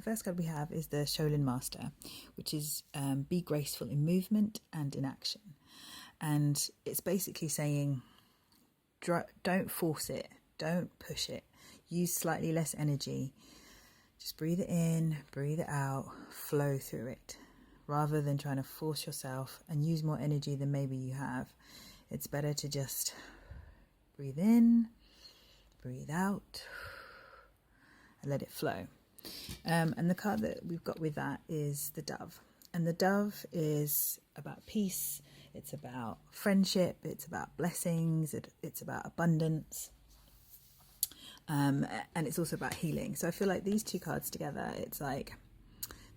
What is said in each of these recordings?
first card we have is the Shaolin Master, which is be graceful in movement and in action. And it's basically saying, don't force it, don't push it, use slightly less energy. Just breathe it in, breathe it out, flow through it. Rather than trying to force yourself and use more energy than maybe you have, it's better to just breathe in, breathe out, and let it flow. And the card that we've got with that is the Dove. And the Dove is about peace, it's about friendship, it's about blessings, it's about abundance. And it's also about healing. So I feel like these two cards together, it's like,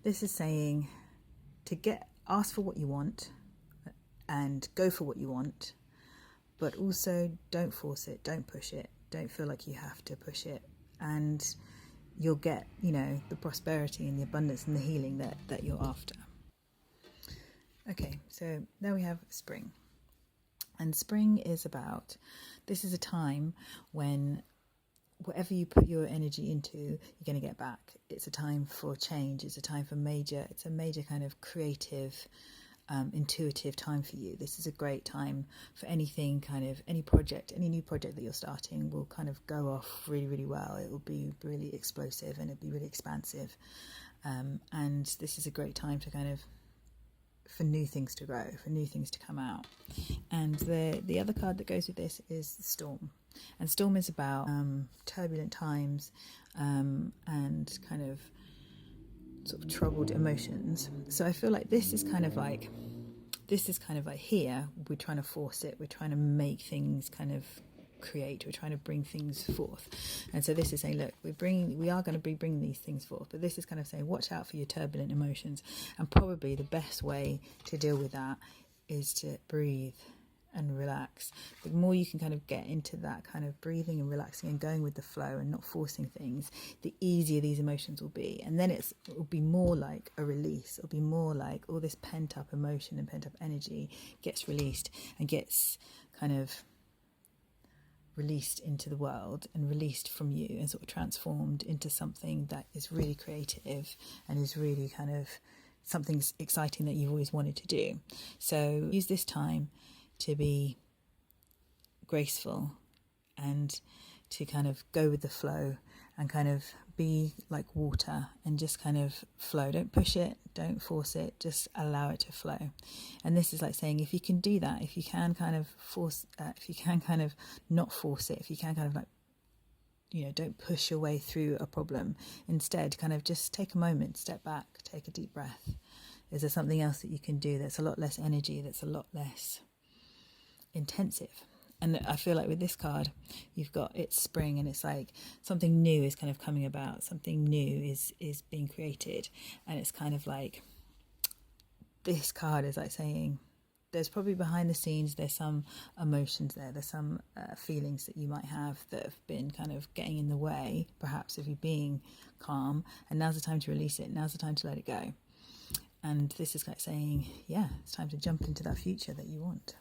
this is saying to ask for what you want and go for what you want, but also don't force it, don't push it, don't feel like you have to push it, and you'll get, the prosperity and the abundance and the healing that you're after. Okay, so now we have spring. And spring is about, this is a time when whatever you put your energy into, you're going to get back. It's a time for change. It's a time for it's a major kind of creative, intuitive time for you. This is a great time for anything, any project, any new project that you're starting will kind of go off really, really well. It will be really explosive and it'll be really expansive. And this is a great time to for new things to grow, for new things to come out. And the other card that goes with this is the Storm. And Storm is about turbulent times and sort of troubled emotions. So I feel like this is kind of like here, we're trying to force it, we're trying to make things create, we're trying to bring things forth. And so this is saying, look, we are going to be bringing these things forth, but this is kind of saying, watch out for your turbulent emotions. And probably the best way to deal with that is to breathe and relax. The more you can get into that breathing and relaxing and going with the flow and not forcing things, the easier these emotions will be. And then it will be more like a release. It'll be more like all this pent up emotion and pent up energy gets released and gets released into the world and released from you and sort of transformed into something that is really creative and is really something exciting that you've always wanted to do. So use this time to be graceful and to go with the flow and be like water and just flow. Don't push it, don't force it, just allow it to flow. And this is like saying, if you can do that, if you can force, if you can not force it, if you can don't push your way through a problem. Instead, just take a moment, step back, take a deep breath. Is there something else that you can do that's a lot less energy, that's a lot less intensive? And I feel like with this card, you've got it's spring and it's like something new is coming about, something new is being created. And it's like this card is like saying there's probably behind the scenes, there's some emotions there's some feelings that you might have that have been getting in the way, perhaps, of you being calm. And now's the time to release it. Now's the time to let it go. And this is saying, yeah, it's time to jump into that future that you want.